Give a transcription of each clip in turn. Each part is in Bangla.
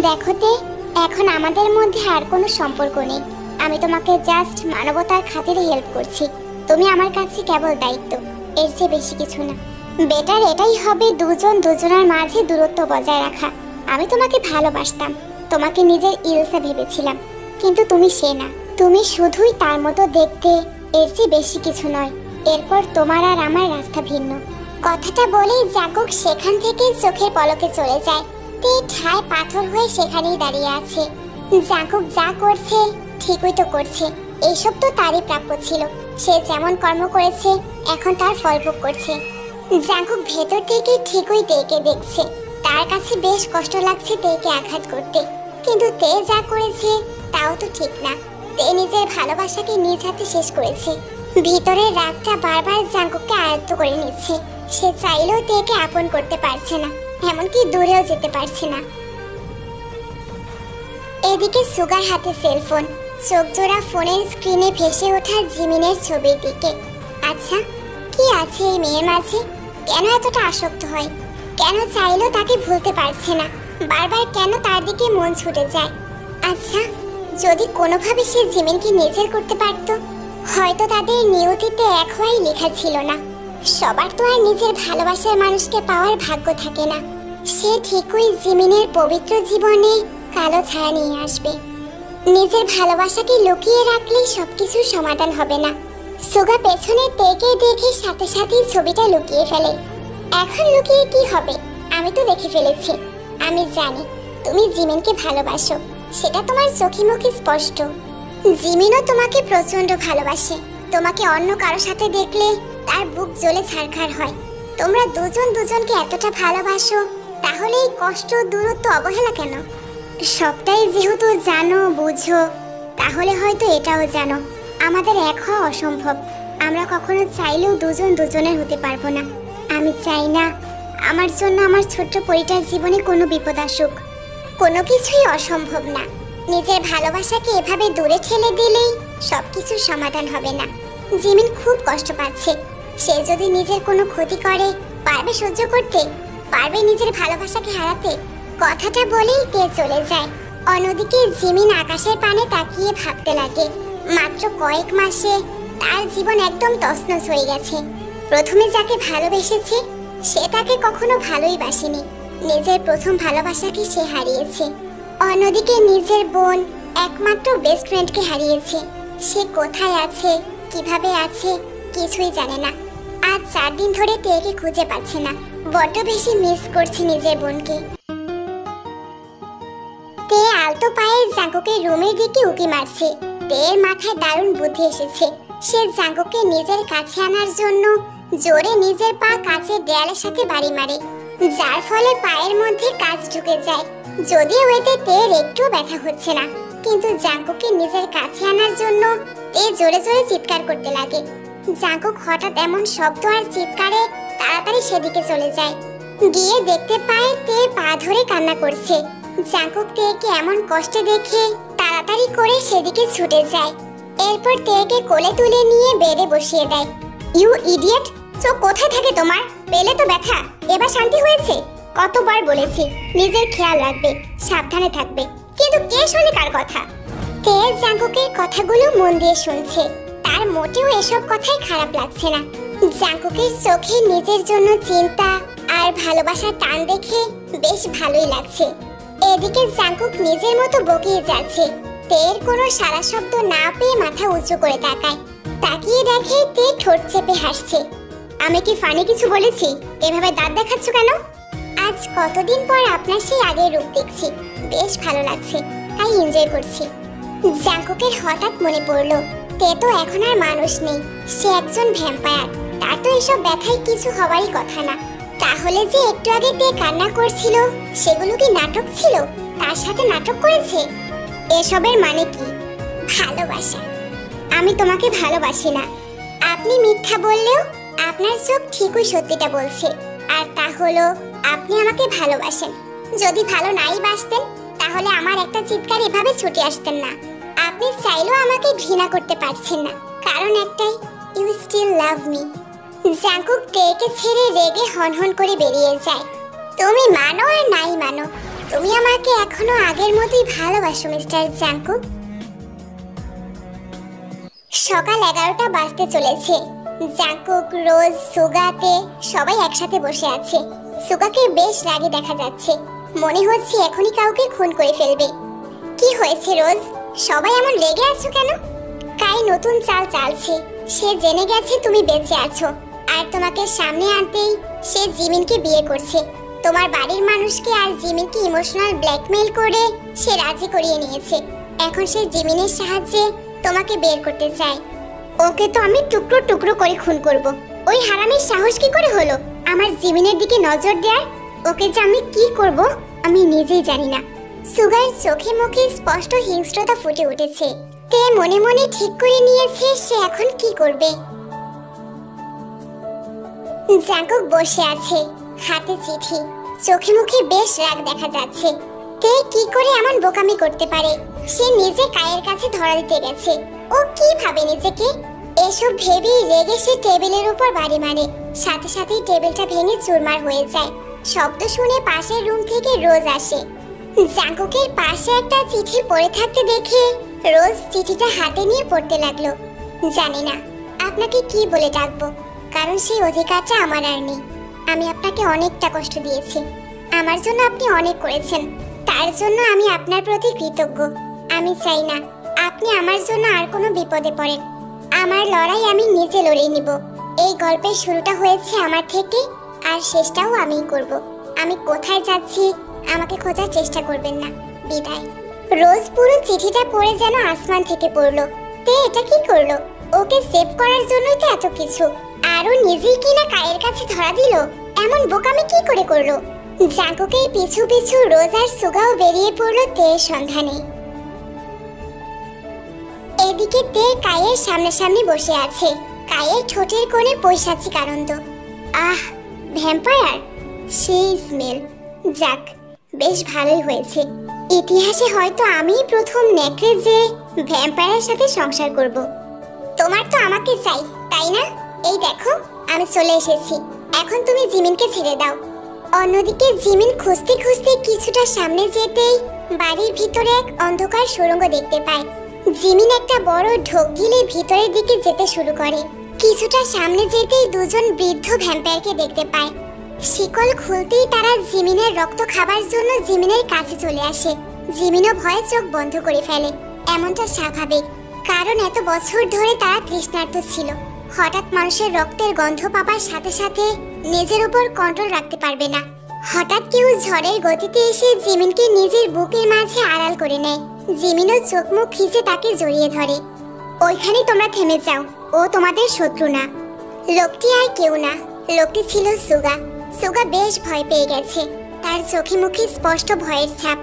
দেখো তে, এখন আমাদের মধ্যে আর কোনো সম্পর্ক নেই। আমি তোমাকে জাস্ট মানবতার খাতিরে হেল্প করছি। তুমি আমার কাছে কেবল দায়িত্ব, এর চেয়ে বেশি কিছু না। বেটার এটাই হবে, দুজন দুজনের মাঝে দূরত্ব বজায় রাখা। আমি তোমাকে ভালোবাসতাম, তোমাকে নিজের ইলসা ভেবেছিলাম, কিন্তু তুমি সে না। তুমি শুধুই তার মতো দেখতে, এর চেয়ে বেশি কিছু নয়। এরপর তোমার আর আমার রাস্তা ভিন্ন। কথাটা বলেই জাঙ্কুক সেখান থেকে চোখের পলকে চলে যায়। তে ঠায় পাথর হয়ে সেখানেই দাঁড়িয়ে আছে। জাঙ্কুক যা করছে ঠিকই তো করছে, এইসব তো তারই প্রাপ্য ছিল। সে যেমন কর্ম করেছে এখন তার ফল ভোগ করছে। জাঙ্কুক ভেতর থেকে ঠিকই তেকে দেখছে। তার কাছে বেশ কষ্ট লাগছে তেকে আঘাত করতে, কিন্তু তে যা করেছে তাও তো ঠিক না। তে নিজের ভালোবাসাকে নিজ হাতে শেষ করেছে। ভিতরের রাগটা বারবার জাঙ্কুককে আয়ত্ত করে নিচ্ছে। সে চাইলেও তেকে আপন করতে পারছে না, এমনকি দূরেও যেতে পারছে না। এদিকে সুগার হাতে সেলফোন, চোখ জোড়া ফোনের স্ক্রিনে ভেসে ওঠা জিমিনের ছবির দিকে। আচ্ছা, কি আছে এই মেয়ের মাঝে? কেন এতটা আসক্ত হয়? কেন চাইলেও তাকে ভুলতে পারছে না? বারবার কেন তার দিকে মন ছুটে যায়? আচ্ছা, যদি কোনোভাবে সে জিমিনকে নিজের করতে পারত, হয়তো তাদের নিয়তিতে এক হওয়াই লেখা ছিল না। সবার তো আর নিজের ভালোবাসার মানুষকে পাওয়ার ভাগ্য থাকে না। সে ঠিকই জিমিনের পবিত্র জীবনে কালো ছায়া নিয়ে আসবে। নিজের ভালোবাসাকে লুকিয়ে রাখলেই সবকিছুর সমাধান হবে না। সুগা পেছনে তেকে দেখে সাথে সাথেই ছবিটা লুকিয়ে ফেলে। এখন লুকিয়ে কি হবে? আমি তো দেখে ফেলেছি। আমি জানি তুমি জিমিনকে ভালোবাসো, সেটা তোমার চোখে মুখে স্পষ্ট। জিমিনও তোমাকে প্রচন্ড ভালোবাসে। তোমাকে অন্য কারো সাথে দেখলে তার বুক জ্বলে ছারখার হয়। তোমরা দুজন দুজনকে এতটা ভালোবাসো, তাহলে এই কষ্ট, দূরত্ব, অবহেলা কেন? সবটাই যেহেতু জানো, বুঝো, তাহলে হয়তো এটাও জানো আমাদের এক হওয়া অসম্ভব। আমরা কখনো চাইলেও দুজন দুজনের হতে পারবো না। আমি চাই না আমার জন্য আমার ছোট্ট পরিটার জীবনে কোনো বিপদ আসুক। কোনো কিছুই অসম্ভব না। নিজের ভালোবাসাকে এভাবে দূরে ঠেলে দিলেই সবকিছুর সমাধান হবে না। জিমিন খুব কষ্ট পাচ্ছে। সে যদি নিজের কোনো ক্ষতি করে, পারবে সহ্য করতে? পারবে নিজের ভালোবাসাকে হারাতে? কথাটা বলেই তে চলে যায়। অন্যদিকে জিমিন আকাশের পানে তাকিয়ে ভাবতে লাগে, মাত্র কয়েক মাসে তার জীবন একদম তছনছ হয়ে গেছে। প্রথমে যাকে ভালোবেসেছে সে তাকে কখনো ভালোই বাসেনি। নিজের প্রথম ভালোবাসাকে সে হারিয়েছে। অন্যদিকে নিজের বোন, একমাত্র বেস্ট ফ্রেন্ডকে হারিয়েছে। সে কোথায় আছে, কিভাবে আছে, কিছুই জানে না। আজ 4 দিন ধরে তেকে খুঁজে পাচ্ছে না। বড্ড বেশি মিস করছে নিজের বোনকে। তে আলতো পায়ে জাঙ্কুকের রুমের দিকে উকি মারছে। তের মাথায় দারুণ বুদ্ধি এসেছে। সে জাঙ্কুককে নিজের কাছে আনার জন্য জোরে নিজের পা কাচের দেয়ালের সাথে বাড়ি মারে, যার ফলে পায়ের মধ্যে কাঁচ ঢুকে যায়। যদিও এতে তের একটু ব্যথা হচ্ছে না, কিন্তু জাঙ্কুককে নিজের কাছে আনার জন্য তে জোরে জোরে চিৎকার করতে লাগে। জাঙ্কুক হঠাৎ এমন শব্দ আর চিৎকারে তাড়াতাড়ি সেদিকে চলে যায়। গিয়ে দেখতে পায় তে পা ধরে কান্না করছে। জাঙ্কুক তেকে এমন কষ্টে দেখে তাড়াতাড়ি করে সেদিকে ছুটে যায়। এরপর তেকে কোলে তুলে নিয়ে বেডে বসিয়ে দেয়। ইউ ইডিয়েট, চোখ কোথায় থাকে তোমার? পেলে তো ব্যথা, এবার শান্তি হয়েছে? কতবার বলেছি নিজের খেয়াল রাখবে, সাবধানে থাকবে, কিন্তু কে শোনে কার কথা? তে জাঙ্কুকের কথাগুলো মন দিয়ে শুনছে। তার মোটেও এসব কথাই খারাপ লাগছে না। জাঙ্কুকের চোখে নিজের জন্য চিন্তা আর ভালোবাসার টান দেখে বেশ ভালোই লাগছে। এদিকে জাঙ্কুক নিজের মতো বকিয়ে যাচ্ছে। তের কোনো সারা শব্দ না পেয়ে মাথা উঁচু করে তাকায়। তাকিয়ে দেখে তে ঠোঁট চেপে হাসছে। আমি কি ফানি কিছু বলেছি? এভাবে দাঁত দেখাচ্ছ কেন? আজ কতদিন পর আপনার সেই আগের রূপ দেখছি, বেশ ভালো লাগছে, তাই এনজয় করছি। জাঙ্কুকের হঠাৎ মনে পড়লো তে তো এখন আর মানুষ নেই, সে একজন ভ্যাম্পায়ার। তার তো এসব ব্যথায় কিছু হওয়ারই কথা না। তাহলে যে একটু আগে তে কান্না করছিল সেগুলো কি নাটক ছিল? তার সাথে নাটক করেছে? এসবের মানে কি? ভালোবাসা। আমি তোমাকে ভালোবাসি না। আপনি মিথ্যা বললেও আপনার চোখ ঠিকই সত্যিটা বলছে, আর তা হলো আপনি আমাকে ভালোবাসেন। যদি ভালো নাই বাসতেন তাহলে আমার একটা চিৎকার এভাবে ছুটে আসতেন না। আপনি চাইলেও আমাকে ঘৃণা করতে পারছেন না, কারণ একটাই, you still love me. Jungkook তেকে ছেড়ে রেগে হনহন করে বেরিয়ে যায়। তুমি মানো আর নাই মানো, তুমি আমাকে এখনো আগের মতোই ভালোবাসো মিস্টার জাঙ্কুক। সকাল 11টা বাজতে চলেছে। জাঙ্কুক, রোজ, সুগাতে সবাই একসাথে বসে আছে। সুগাকে বেশ রাগে দেখা যাচ্ছে, মনে হচ্ছে এখনই কাউকে খুন করে ফেলবে। কি হয়েছে রোজ, সবাই এমন রেগে আছো কেন? কাই নতুন চাল চালছে, সে জেনে গেছে তুমি বেঁচে আছো, আর তোমাকে সামনে আনতেই সে জিমিনকে বিয়ে করছে। তোমার বাড়ির মানুষকে আর জিমিনকে ইমোশনাল ব্ল্যাকমেইল করে সে রাজি করিয়ে নিয়েছে। এখন সে জিমিনের সাহায্যে তোমাকে বের করতে চায়। ওকে তো আমি টুকরো টুকরো করে খুন করব। ওই হারামির সাহস কি করে হলো আমার জিমিনের দিকে নজর দেওয়ার? ওকে যে আমি কি করব আমি নিজেই জানি না। সুগার চোখে মুখে স্পষ্ট হিংস্রতা ফুটে উঠেছে। তে মনে মনে ঠিক করে নিয়েছে সে এখন কি করবে। জাঙ্কুক বসে আছে, হাতে চিঠি, চোখে মুখে বেশ রাগ দেখা যাচ্ছে। তে কি করে এমন বোকামি করতে পারে? সে নিজে কায়ের কাছে ধরা দিতে গেছে। ও কি ভাবে নিজেকে? এসব ভেবেই রেগে সে টেবিলের উপর বাড়ি মারে। সাথে সাথেই টেবিলটা ভেঙে চুরমার হয়ে যায়। শব্দ শুনে পাশের রুম থেকে রোজ আসে। জাঙ্কুকের পাশে একটা চিঠি পড়ে থাকতে দেখে রোজ চিঠিটা হাতে নিয়ে পড়তে লাগলো। জানি না আপনাকে কি বলে ডাকবো, কারণ সেই অধিকারটা আমার আর নেই। আমি আপনাকে অনেকটা কষ্ট দিয়েছি, আমার জন্য আপনি অনেক করেছেন, তার জন্য আমি আপনার প্রতি কৃতজ্ঞ। আমি চাই না আপনি আমার জন্য আর কোনো বিপদে পড়েন। আমার লড়াই আমি নিজে লড়ে নিব। এই গল্পের শুরুটা হয়েছে আমার থেকে, আর শেষটাও আমিই করব। আমি কোথায় যাচ্ছি আমাকে খোঁজার চেষ্টা করবেন না। বিদায়। রোজ পুরো চিঠিটা পড়ে যেন আসমান থেকে পড়লো। তে এটা কি করলো? ওকে সেভ করার জন্যই তো এত কিছু, আর ও নিজেই কিনা কায়ের কাছে ধরা দিল। এমন বোকামি কি করে করলো? জাঙ্কুকের পিছু পিছু রোজ আর সুগাও বেরিয়ে পড়লো তের সন্ধানে। এদিকে তে কায়ের সামনাসামনি বসে আছে। কায়ের ঠোঁটের কোণে পৈশাচিক আনন্দ। আহ, ভ্যাম্পায়ার, সেই স্মেল। যাক, বেশ ভালোই হয়েছে। ইতিহাসে হয়তো আমিই প্রথম নেকড়ে যে ভ্যাম্পায়ারের সাথে সংসার করব। তোমার তো আমাকে চাই, তাই না? এই দেখো, আমি চলে এসেছি। এখন তুমি জিমিনকে ছেড়ে দাও। অন্যদিকে জিমিন খুঁজতে খুঁজতে কিছুটা সামনে যেতেই বাড়ির ভিতরে এক অন্ধকার সুড়ঙ্গ দেখতে পায়। জিমিন একটা বড় ঢোক গিলে ভিতরের দিকে যেতে শুরু করে। কিছুটা সামনে যেতেই দুজন বৃদ্ধ ভ্যাম্পায়ারকে দেখতে পায়। শিকল খুলতেই তারা জিমিনের রক্ত খাবার জন্য জিমিনের কাছে চলে আসে। জিমিনও ভয়ে চোখ বন্ধ করে ফেলে। এমনটা স্বাভাবিক, কারণ এত বছর ধরে তারা তৃষ্ণার্ত ছিল। হঠাৎ মানুষের রক্তের গন্ধ পাবার সাথে সাথে নিজের উপর কন্ট্রোল রাখতে পারবে না। হঠাৎ কেউ ঝড়ের গতিতে এসে জিমিনকে নিজের বুকের মাঝে আড়াল করে নেয়। জিমিনও চোখ মুখ খিচে তাকে জড়িয়ে ধরে। ওইখানে তোমরা থেমে যাও, ও তোমাদের শত্রু না। লোকটি আর কেউ না, লোকটি ছিল সুগা। সুগা বেশ ভয় পেয়ে গেছে, তার চোখে মুখে স্পষ্ট ভয়ের ছাপ।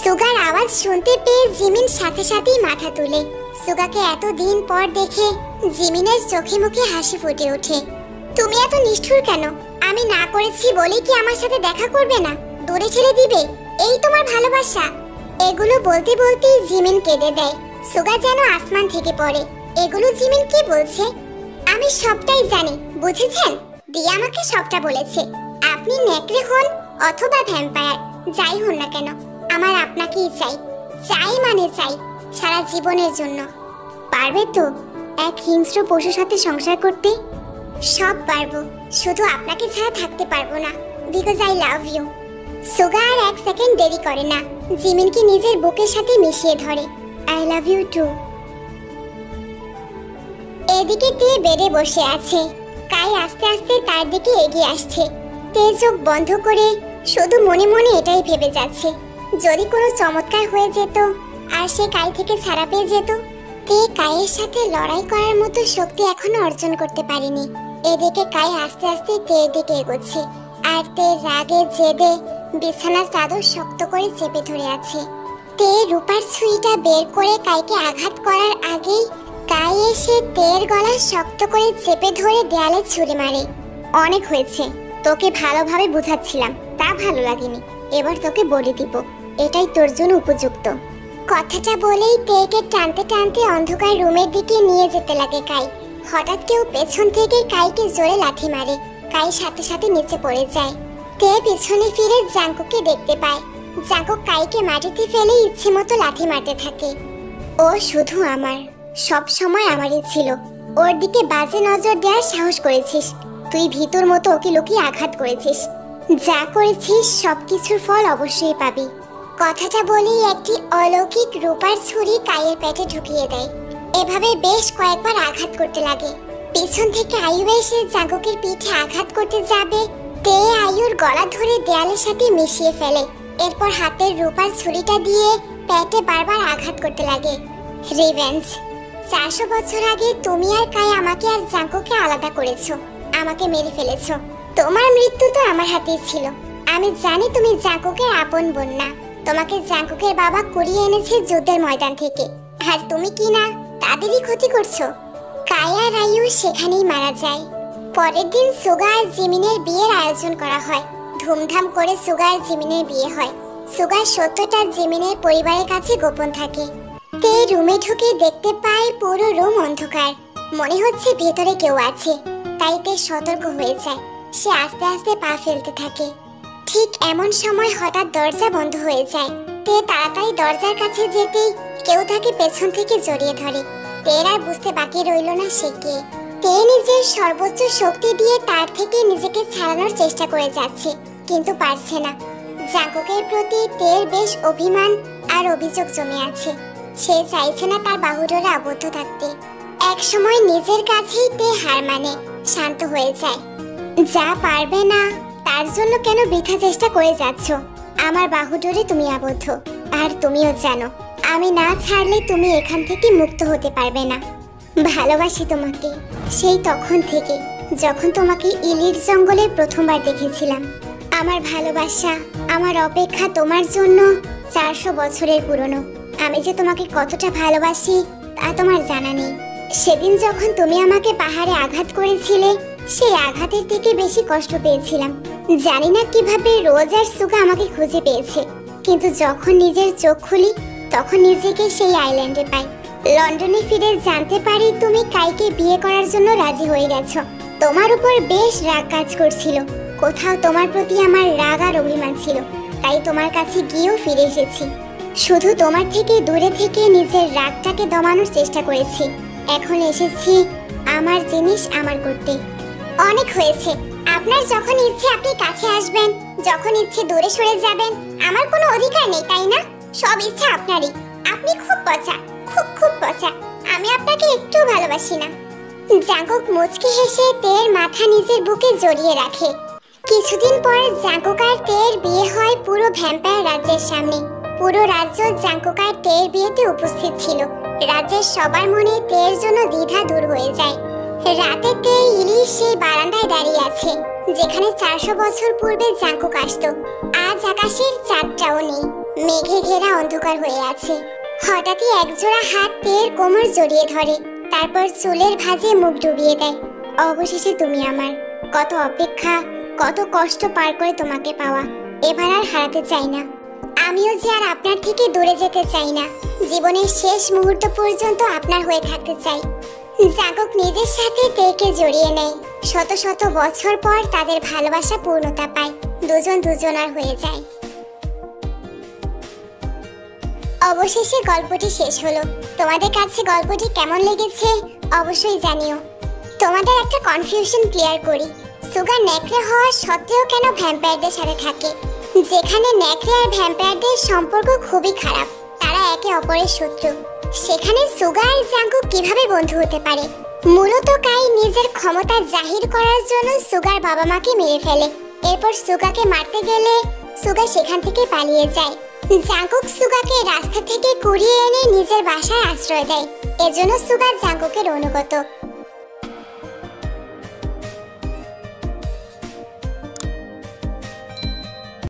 সুগার আওয়াজ শুনতে পেয়ে জিমিন সাথে সাথেই মাথা তুলে। সুগাকে এতদিন পর দেখে জিমিনের চোখে মুখে হাসি ফুটে ওঠে। তুমি এত নিষ্ঠুর কেন? আমি না করেছি বলে কি আমার সাথে দেখা করবে না? দূরে ছেড়ে দিবে? এই তোমার ভালোবাসা? এগুলো বলতে বলতেই জিমিন কেঁদে দেয়। সুগা যেন আসমান থেকে পড়ে। এগুলো জিমিন কি বলছে? আমি সবটাই জানি, বুঝেছেন? দিয়া আমাকে সবটা বলেছে। আপনি নেকড়ে হন অথবা ভ্যাম্পায়ার, যাই হন না কেন, আমার আপনাকেই চাই। চাই মানে চাই, সারা জীবনের জন্য। পারবে তো এক হিংস্র পশুর সাথে সংসার করতে? সব পারবো, শুধু আপনাকে ছাড়া থাকতে পারবো না, বিকজ আই লাভ ইউ। সুগা আর এক সেকেন্ড দেরি করে না, জিমিনকে নিজের বুকের সাথে মিশিয়ে ধরে। I love you too. এদিকে তে বেডে বসে আছে। কাই আস্তে আস্তে তার দিকে এগিয়ে আসছে। তে চোখ বন্ধ করে শুধু মনে মনে এটাই ভেবে যাচ্ছে, যদি কোনো চমৎকার হয়ে যেত আর সে কাই থেকে ছাড়া পেয়ে যেত। তে কাইয়ের সাথে লড়াই করার মতো শক্তি এখনো অর্জন করতে পারেনি। এদিকে কাই আস্তে আস্তে তের দিকে এগোচ্ছে, আর তে রাগে জেদে বিছানার চাদর শক্ত করে চেপে ধরে আছে। তে রূপার ছুরিটা বের করে কাইকে আঘাত করার আগেই কাই এসে তের গলা শক্ত করে চেপে ধরে দেয়ালে ছুঁড়ে মারে। অনেক হয়েছে, তোকে ভালোভাবে বুঝাচ্ছিলাম, তা ভালো লাগেনি। এবার তোকে বলে দিব, এটাই তোর জন্য উপযুক্ত। কথাটা বলেই তেকে টানতে টানতে অন্ধকার রুমের দিকে নিয়ে যেতে লাগে কাই। হঠাৎ কেউ পেছন থেকে কাইকে জোরে লাথি মারে। কাই সাথে সাথে নিচে পড়ে যায়। তে পিছনে ফিরে জাঙ্কুকে দেখতে পায়। জাঙ্কুক কাইকে মাটিতে ফেলে ইচ্ছে মতো লাথি মারতে থাকে। ও শুধু আমার, সব সময় আমারই ছিল। ওর দিকে বাজে নজর দেওয়ার সাহস করেছিস, তুই ভিতর মতো ওকে লুকিয়ে আঘাত করেছিস। যা করেছিস সবকিছুর ফল অবশ্যই পাবি। কথাটা বলেই একটি অলৌকিক রূপার ছুরি কাইয়ের পেটে ঢুকিয়ে দেয়। এভাবে বেশ কয়েকবার আঘাত করতে লাগে। পিছন থেকে আয়ু এসে জাঙ্কুকের পিঠে আঘাত করতে যাবে, তে আয়ুর গলা ধরে দেয়ালের সাথে মিশিয়ে ফেলে। এরপর হাতের রূপার ছুরিটা দিয়ে পেটে বারবার আঘাত করতে লাগে। রিভেঞ্জ। 400 বছর আগে তুমি আর কাই আমাকে আর জাঙ্কুকে আলাদা করেছো, আমাকে মেরে ফেলেছো। তোমার মৃত্যু তো আমার হাতেই ছিল। আমি জানি তুমি জাঙ্কুকের আপন বোন না। তোমাকে জাঙ্কুকের বাবা কুড়িয়ে এনেছে যুদ্ধের ময়দান থেকে, আর তুমি কি না তাদেরই ক্ষতি করছো। কাই আর আয়ু সেখানেই মারা যায়। পরের দিন সুগা আর জিমিনের বিয়ের আয়োজন করা হয়। ধুমধাম করে সুগা আর জিমিনের বিয়ে হয়। সুগার সত্যটা জিমিনের পরিবারের কাছে গোপন থাকে। তে রুমে ঢুকে দেখতে পায় পুরো রুম অন্ধকার, মনে হচ্ছে ভেতরে কেউ আছে। তাই তে সতর্ক হয়ে যায়। সে আস্তে আস্তে পা ফেলতে থাকে। ঠিক এমন সময় হঠাৎ দরজা বন্ধ হয়ে যায়। তে তাড়াতাড়ি দরজার কাছে যেতেই কেউ তাকে পেছন থেকে জড়িয়ে ধরে। তের আর বুঝতে বাকি রইল না সে কে। তে নিজের সর্বোচ্চ শক্তি দিয়ে তার থেকে নিজেকে ছাড়ানোর চেষ্টা করে যাচ্ছে, কিন্তু পারছে না। জাঙ্কুকের প্রতি তের বেশ অভিমান আর অভিযোগ জমে আছে। সে চাইছে না তার বাহুডোরে আবদ্ধ থাকতে। এক সময় নিজের কাছেই তে হার মানে শান্ত হয়ে যায়। যা পারবে না তার জন্য কেন বৃথা চেষ্টা করে যাচ্ছ? আমার বাহুডোরে তুমি আবদ্ধ, আর তুমিও জানো আমি না ছাড়লে তুমি এখান থেকে মুক্ত হতে পারবে না। ভালোবাসি তোমাকে সেই তখন থেকে, যখন তোমাকে ইলির জঙ্গলে প্রথমবার দেখেছিলাম। আমার ভালোবাসা, আমার অপেক্ষা তোমার জন্য 400 বছরের পুরনো। আমি যে তোমাকে কতটা ভালোবাসি তা তোমার জানা নেই। সেদিন যখন তুমি আমাকে পাহাড়ে আঘাত করেছিলে, সেই আঘাতের থেকে বেশি কষ্ট পেয়েছিলাম। জানি না কিভাবে রোজ আর সুগা আমাকে খুঁজে পেয়েছে, কিন্তু যখন নিজের চোখ খুলি তখন নিজেকে সেই আইল্যান্ডে পাই। লন্ডনে ফিরে জানতে পারি তুমি কাইকে বিয়ে করার জন্য রাজি হয়ে গেছো। তোমার উপর বেশ রাগ কাজ করছিল। কোথাও তোমার প্রতি আমার রাগ আর অভিমান ছিল, তাই তোমার কাছে গিয়েও ফিরে এসেছি। শুধু তোমার থেকে দূরে থেকে নিজের রাগটাকে দমানোর চেষ্টা করেছি। এখন এসেছি আমার জিনিস আমার করতে। অনেক হয়েছে। আপনার যখন ইচ্ছে আপনি কাছে আসবেন, যখন ইচ্ছে দূরে সরে যাবেন। আমার কোনো অধিকার নেই, তাই না? সব ইচ্ছা আপনারই। আপনি খুব পচা, খুব খুব পচা। আমি আপনাকে একটু ভালোবাসি না। জাঙ্কুক মুচকি হেসে তের মাথা নিজের বুকে জড়িয়ে রাখে। কিছুদিন পর জাঙ্কুক আর তের বিয়ে হয় পুরো ভ্যাম্পায়ার রাজ্যের সামনে। পুরো রাজ্য জাঙ্কুক আর তের বিয়েতে উপস্থিত ছিল। রাজ্যের সবার মনে তের জন্য দ্বিধা দূর হয়ে যায়। রাতে তে ইলিশ সেই বারান্দায় দাঁড়িয়ে আছে, যেখানে 400 বছর পূর্বে জাঙ্কুক আসতো। আজ আকাশের চাঁদটাও নেই, মেঘে ঘেরা অন্ধকার হয়ে আছে। হঠাৎই একজোড়া হাত তের কোমর জড়িয়ে ধরে, তারপর চুলের ভাঁজে মুখ ডুবিয়ে দেয়। অবশেষে তুমি আমার। কত অপেক্ষা, কত কষ্ট পার করে তোমাকে পাওয়া, এবার আর হারাতে চাই না। আমিও যে আর আপনার থেকে দূরে যেতে চাই না। জীবনের শেষ মুহূর্ত পর্যন্ত আপনার হয়ে থাকতে চাই। জাঙ্কুক নিজের সাথে তেকে জড়িয়ে নেয়। শত শত বছর পর তাদের ভালোবাসা পূর্ণতা পায়, দুজন দুজনার হয়ে যায়। অবশেষে গল্পটি শেষ হলো। তোমাদের কাছে গল্পটি কেমন লেগেছে অবশ্যই জানিও। তোমাদের একটা কনফিউশন ক্লিয়ার করি। সুগা নেকড়ে হওয়া সত্ত্বেও কেন ভ্যাম্পায়ারদের সাথে থাকে, যেখানে নেকড়ে আর ভ্যাম্পায়ারদের সম্পর্ক খুবই খারাপ, তারা একে অপরের শত্রু। সেখানে সুগা আর জাঙ্কুক কিভাবে বন্ধু হতে পারে? মূলত কাই নিজের ক্ষমতা জাহির করার জন্য সুগার বাবা মাকে মেরে ফেলে। এরপর সুগাকে মারতে গেলে সুগা সেখান থেকে পালিয়ে যায়। জাঙ্কুক সুগাকে রাস্তা থেকে কুড়িয়ে এনে নিজের বাসায় আশ্রয় দেয়। এজন্য সুগা জাঙ্কুকের অনুগত।